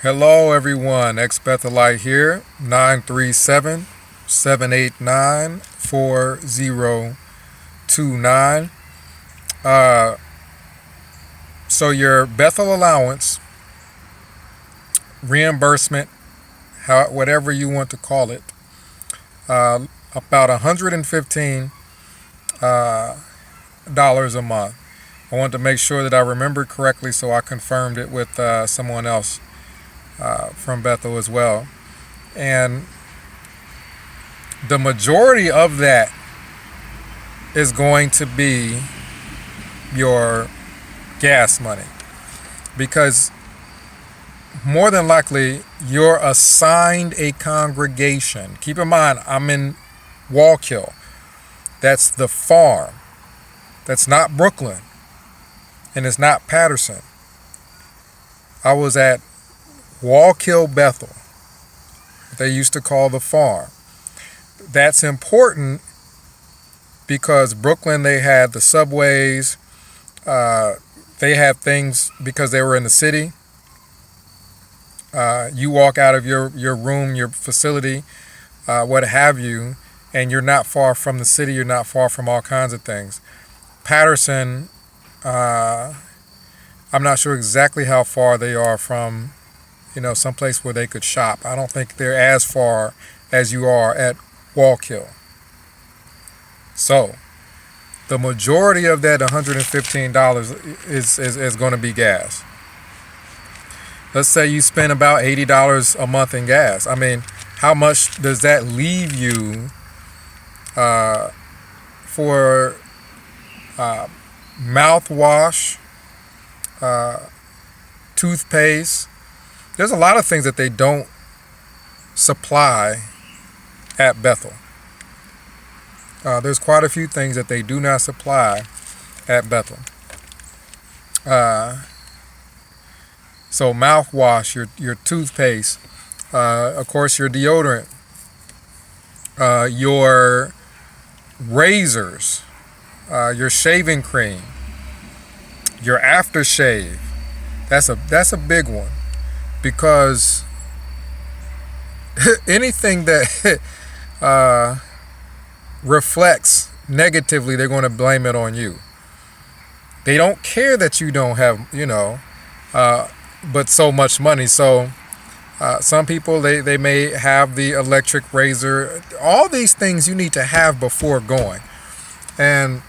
Hello, everyone. Ex-Bethelite here, 937-789-4029. Uh, so your Bethel allowance, reimbursement, whatever you want to call it, about $115 a month. I wanted to make sure that I remembered correctly, so I confirmed it with someone else from Bethel as well. And the majority of that is going to be your gas money, because more than likely you're assigned a congregation. Keep in mind, I'm in Wallkill. That's the farm. That's not Brooklyn, and it's not Patterson. I was at Wallkill, Bethel. They used to call the farm. That's important because Brooklyn, they had the subways. They had things because they were in the city. You walk out of your room, your facility, what have you, and you're not far from the city. You're not far from all kinds of things. Patterson, I'm not sure exactly how far they are from, someplace where they could shop. I don't think they're as far as you are at Wallkill. So the majority of that $115 is going to be gas. Let's say you spend about $80 a month in gas. I mean, how much does that leave you for mouthwash, toothpaste? There's a lot of things that they don't supply at Bethel. There's quite a few things that they do not supply at Bethel. So mouthwash, your toothpaste, of course your deodorant, your razors, your shaving cream, your aftershave. That's a big one, because anything that reflects negatively, they're going to blame it on you. They don't care that you don't have, but so much money. So some people, they may have the electric razor. All these things you need to have before going. And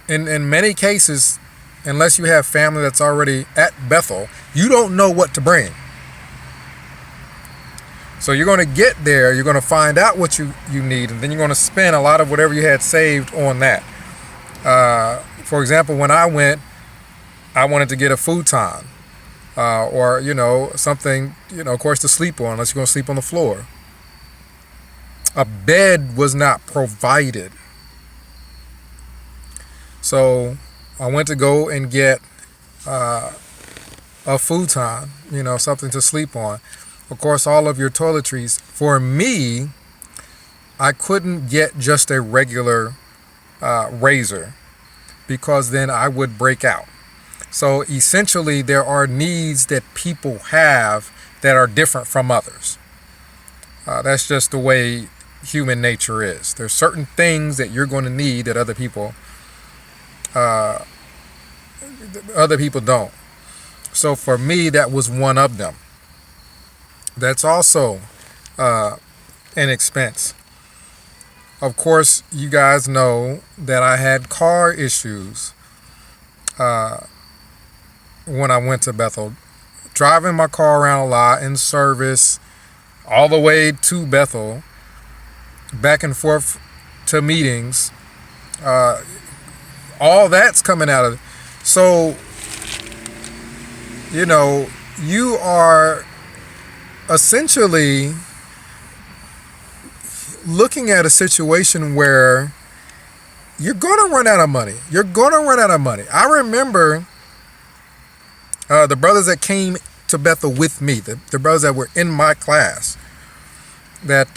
in many cases, unless you have family that's already at Bethel, you don't know what to bring. So you're going to get there, you're going to find out what you need, and then you're going to spend a lot of whatever you had saved on that. For example, when I went, I wanted to get a futon, or, something, of course, to sleep on, unless you're going to sleep on the floor. A bed was not provided. So I went to go and get a futon, something to sleep on. Of course, all of your toiletries. For me, I couldn't get just a regular razor, because then I would break out. So essentially, there are needs that people have that are different from others. That's just the way human nature is. There's certain things that you're going to need that other people don't. So for me, that was one of them. That's also an expense. Of course, you guys know that I had car issues when I went to Bethel. Driving my car around a lot in service, all the way to Bethel, back and forth to meetings. All that's coming out of it. So, you are essentially looking at a situation where you're going to run out of money. I remember the brothers that came to Bethel with me, the brothers that were in my class, that,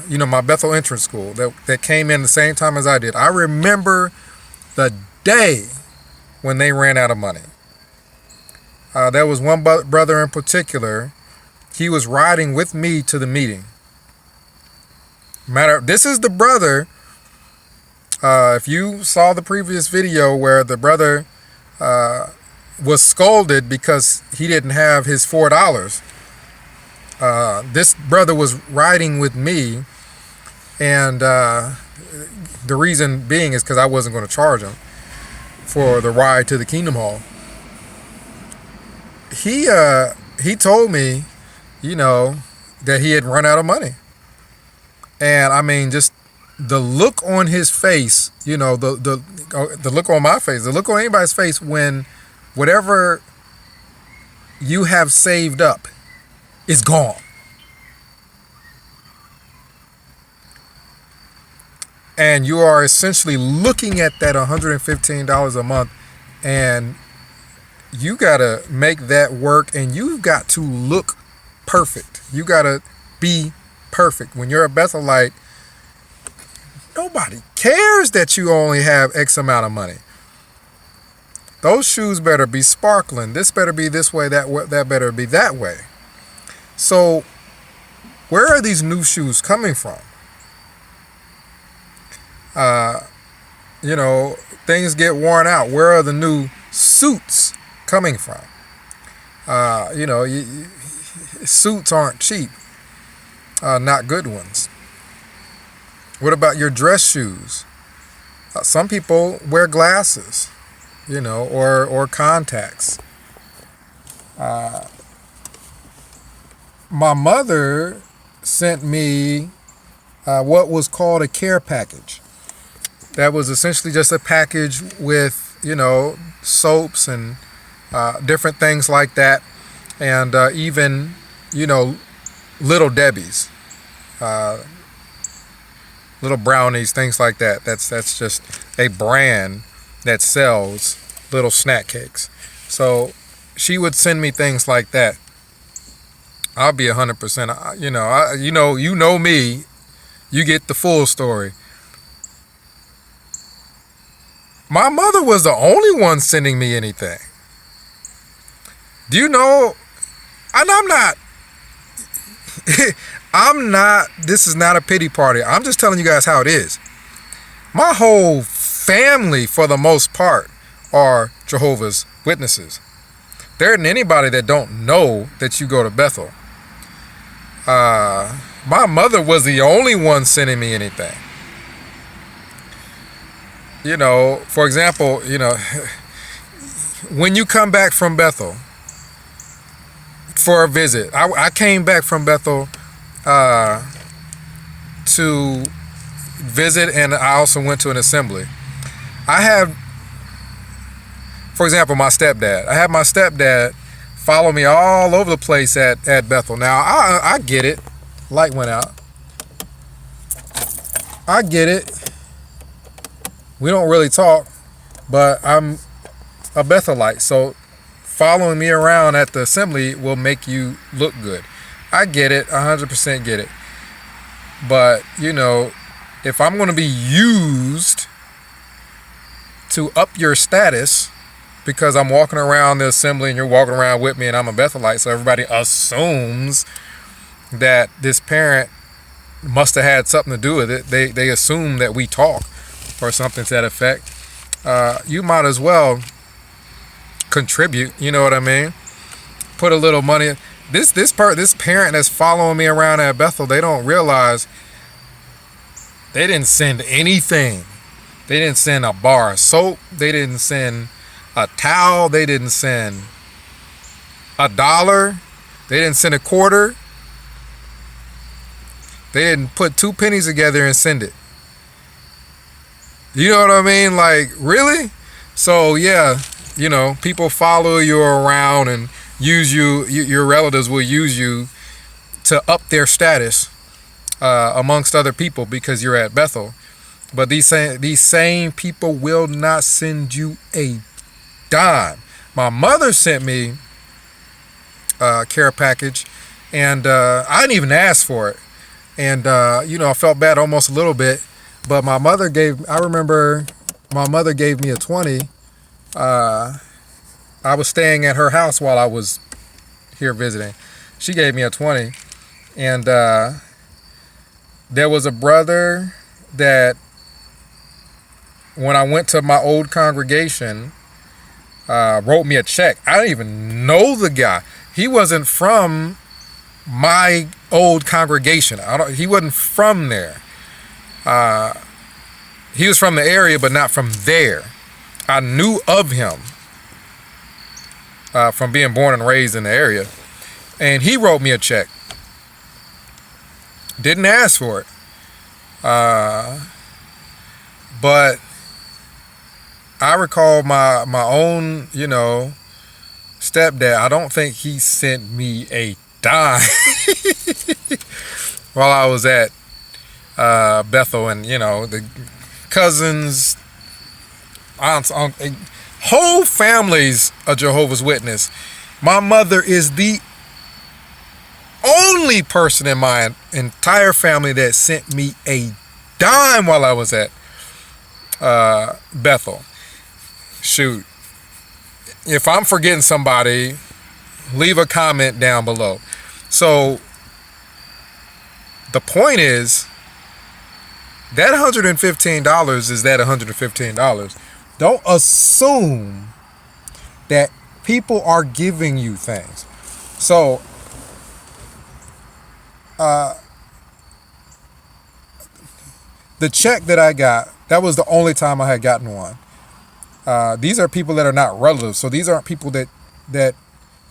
my Bethel entrance school, that came in the same time as I did. I remember the day when they ran out of money. There was one brother in particular. He was riding with me to the meeting. This is the brother. If you saw the previous video where the brother was scolded because he didn't have his $4, this brother was riding with me, and the reason being is because I wasn't going to charge him for the ride to the Kingdom Hall. He told me, that he had run out of money. And I mean, just the look on his face, the look on my face, the look on anybody's face when whatever you have saved up is gone. And you are essentially looking at that $115 a month, and you got to make that work, and you've got to look perfect. You got to be perfect. When you're a Bethelite, nobody cares that you only have X amount of money. Those shoes better be sparkling. This better be this way, that better be that way. So where are these new shoes coming from? Things get worn out. Where are the new suits coming from? Suits aren't cheap. Not good ones. What about your dress shoes? Some people wear glasses, or contacts. My mother sent me what was called a care package. That was essentially just a package with, soaps and different things like that. And even, Little Debbie's, little brownies, things like that. That's just a brand that sells little snack cakes. So she would send me things like that. I'll be 100%. You know me. You get the full story. My mother was the only one sending me anything. Do you know? And this is not a pity party. I'm just telling you guys how it is. My whole family, for the most part, are Jehovah's Witnesses. There isn't anybody that don't know that you go to Bethel. My mother was the only one sending me anything. For example, when you come back from Bethel for a visit, I came back from Bethel to visit, and I also went to an assembly. I have, for example, my stepdad. I have my stepdad follow me all over the place at Bethel. Now, I get it. Light went out. I get it. We don't really talk, but I'm a Bethelite, so following me around at the assembly will make you look good. I get it, 100% get it. But, if I'm going to be used to up your status because I'm walking around the assembly and you're walking around with me and I'm a Bethelite, so everybody assumes that this parent must have had something to do with it. They assume that we talk or something to that effect. You might as well contribute, you know what I mean? Put a little money. This parent that's following me around at Bethel, they don't realize they didn't send anything. They didn't send a bar of soap. They didn't send a towel. They didn't send $1. They didn't send a quarter. They didn't put 2 pennies together and send it. You know what I mean? Like, really? So, yeah, people follow you around and use you. Your relatives will use you to up their status amongst other people because you're at Bethel. But these same people will not send you a dime. My mother sent me a care package, and I didn't even ask for it. And, I felt bad almost a little bit. But I remember my mother gave me a 20. I I was staying at her house while I was here visiting. She gave me a 20. And there was a brother that when I went to my old congregation, wrote me a check. I didn't even know the guy. He wasn't from my old congregation. He wasn't from there. He was from the area, but not from there. I knew of him from being born and raised in the area. And he wrote me a check. Didn't ask for it. But I recall my own, stepdad. I don't think he sent me a dime while I was at Bethel, and the cousins, aunts, uncles, whole families of Jehovah's Witness. My mother is the only person in my entire family that sent me a dime while I was at Bethel. Shoot, if I'm forgetting somebody, leave a comment down below. So the point is, that $115 is that $115. Don't assume that people are giving you things. So the check that I got, that was the only time I had gotten one. These are people that are not relatives. So these aren't people that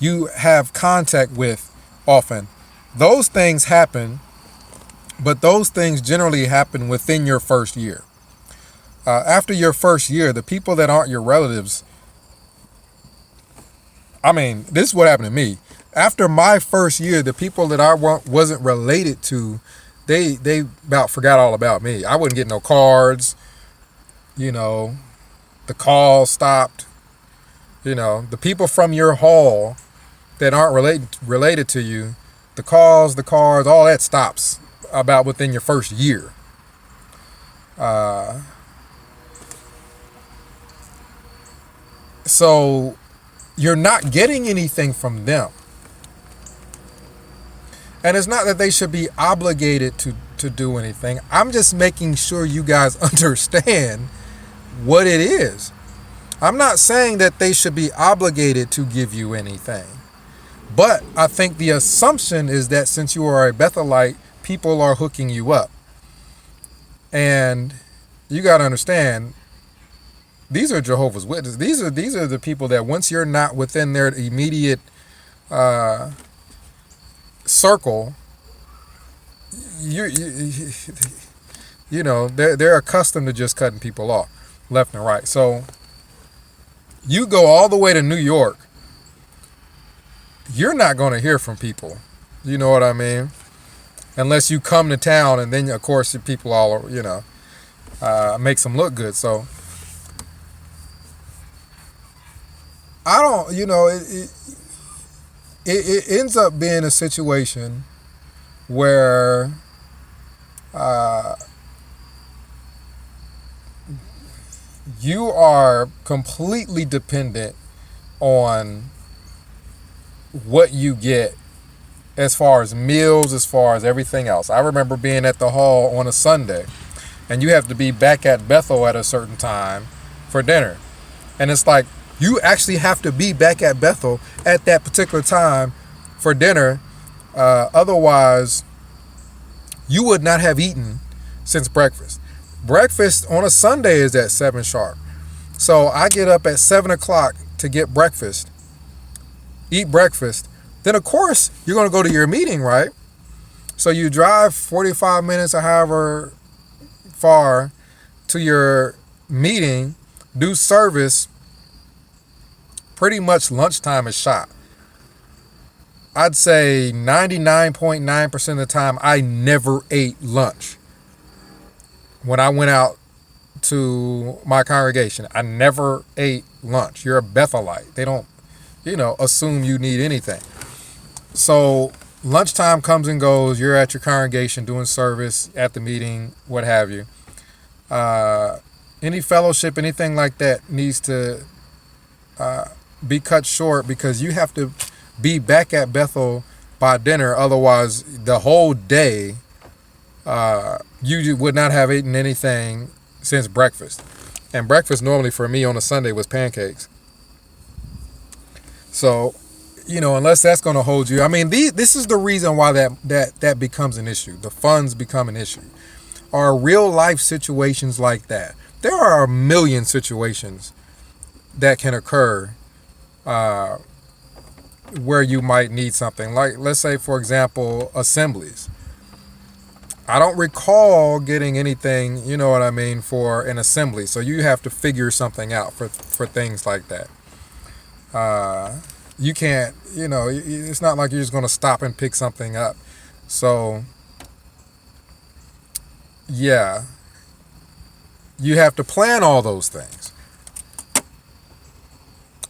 you have contact with often. Those things happen, but those things generally happen within your first year. After your first year, the people that aren't your relatives, this is what happened to me. After my first year, the people that I wasn't related to, they about forgot all about me. I wouldn't get no cards. The calls stopped. The people from your hall that aren't related to you, the calls, the cards, all that stops about within your first year. So you're not getting anything from them. And it's not that they should be obligated to do anything. I'm just making sure you guys understand what it is. I'm not saying that they should be obligated to give you anything. But I think the assumption is that since you are a Bethelite, people are hooking you up. And you got to understand, these are Jehovah's Witnesses. These are the people that once you're not within their immediate circle, they're accustomed to just cutting people off left and right. So you go all the way to New York, you're not going to hear from people. You know what I mean? Unless you come to town, and then of course the people all makes them look good. So I don't, it ends up being a situation where you are completely dependent on what you get as far as meals, as far as everything else. I remember being at the hall on a Sunday, and you have to be back at Bethel at a certain time for dinner. And it's like, you actually have to be back at Bethel at that particular time for dinner. Otherwise, you would not have eaten since breakfast. Breakfast on a Sunday is at 7 sharp. So I get up at 7 o'clock to get breakfast, eat breakfast. Then, of course, you're going to go to your meeting, right? So you drive 45 minutes or however far to your meeting, do service. Pretty much lunchtime is shot. I'd say 99.9% of the time, I never ate lunch. When I went out to my congregation, I never ate lunch. You're a Bethelite. They don't, assume you need anything. So lunchtime comes and goes. You're at your congregation doing service, at the meeting, what have you. Any fellowship, anything like that needs to be cut short because you have to be back at Bethel by dinner. Otherwise, the whole day, you would not have eaten anything since breakfast. And breakfast normally for me on a Sunday was pancakes. So, unless that's going to hold you. I mean, this is the reason why that becomes an issue. The funds become an issue. Are real life situations like that. There are a million situations that can occur where you might need something. Like, let's say, for example, assemblies. I don't recall getting anything, for an assembly. So you have to figure something out for things like that. You can't, it's not like you're just going to stop and pick something up. So, yeah, you have to plan all those things.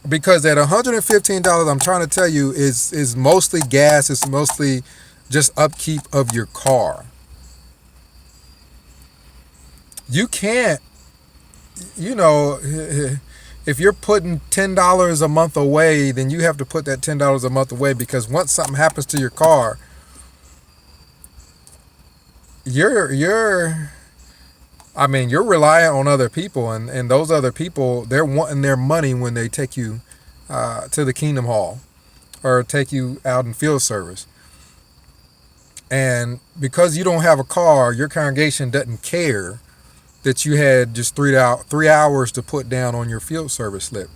Because at $115, I'm trying to tell you, is mostly gas. It's mostly just upkeep of your car. You can't, if you're putting $10 a month away, then you have to put that $10 a month away, because once something happens to your car, you're reliant on other people, and those other people, they're wanting their money when they take you to the Kingdom Hall or take you out in field service. And because you don't have a car, your congregation doesn't care that you had just 3 hours to put down on your field service slip.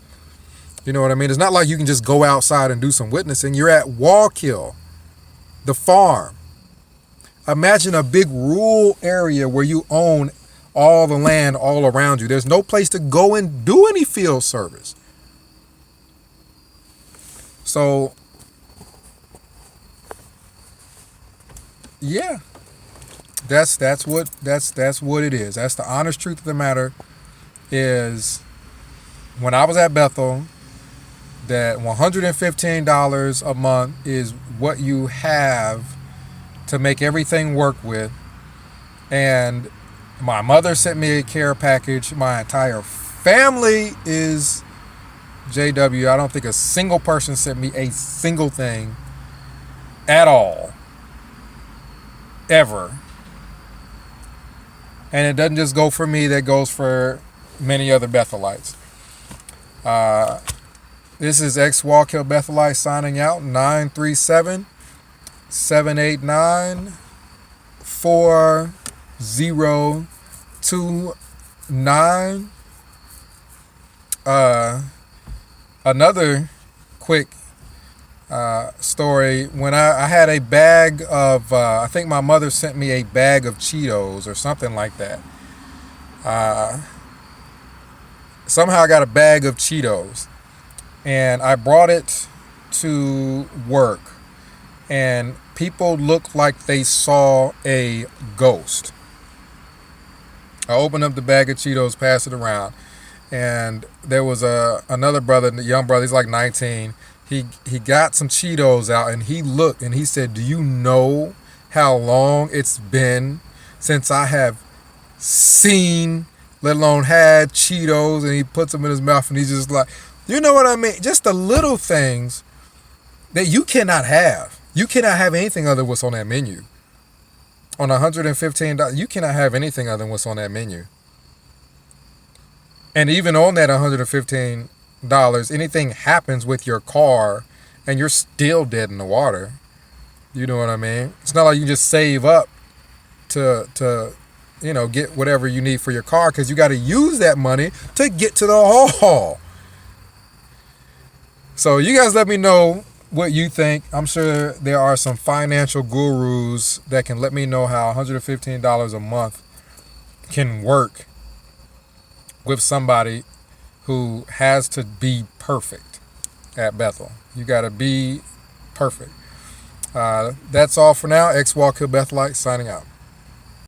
You know what I mean? It's not like you can just go outside and do some witnessing. You're at Wallkill, the farm. Imagine a big rural area where you own all the land all around you. There's no place to go and do any field service. So, yeah. That's what it is. That's the honest truth of the matter. Is when I was at Bethel, that $115 a month is what you have to make everything work with. And my mother sent me a care package. My entire family is JW. I don't think a single person sent me a single thing at all, ever. And it doesn't just go for me, that goes for many other Bethelites. This is ex-Wallkill Bethelite signing out. 937-789-4029. Another quick story. When I had a bag of, I think my mother sent me a bag of Cheetos or something like that. Somehow I got a bag of Cheetos, and I brought it to work, and people looked like they saw a ghost. I opened up the bag of Cheetos, passed it around, and there was another brother, a young brother, he's like 19. He got some Cheetos out, and he looked and he said, "Do you know how long it's been since I have seen, let alone had, Cheetos?" And he puts them in his mouth, and he's just like, you know what I mean? Just the little things that you cannot have. You cannot have anything other than what's on that menu. On $115, you cannot have anything other than what's on that menu. And even on that $115, anything happens with your car and you're still dead in the water. You know what I mean? It's not like you just save up to get whatever you need for your car, because you got to use that money to get to the hall. So you guys let me know what you think. I'm sure there are some financial gurus that can let me know how $115 a month can work with somebody who has to be perfect at Bethel. You got to be perfect. That's all for now. Ex-Wallkill Bethelite signing out.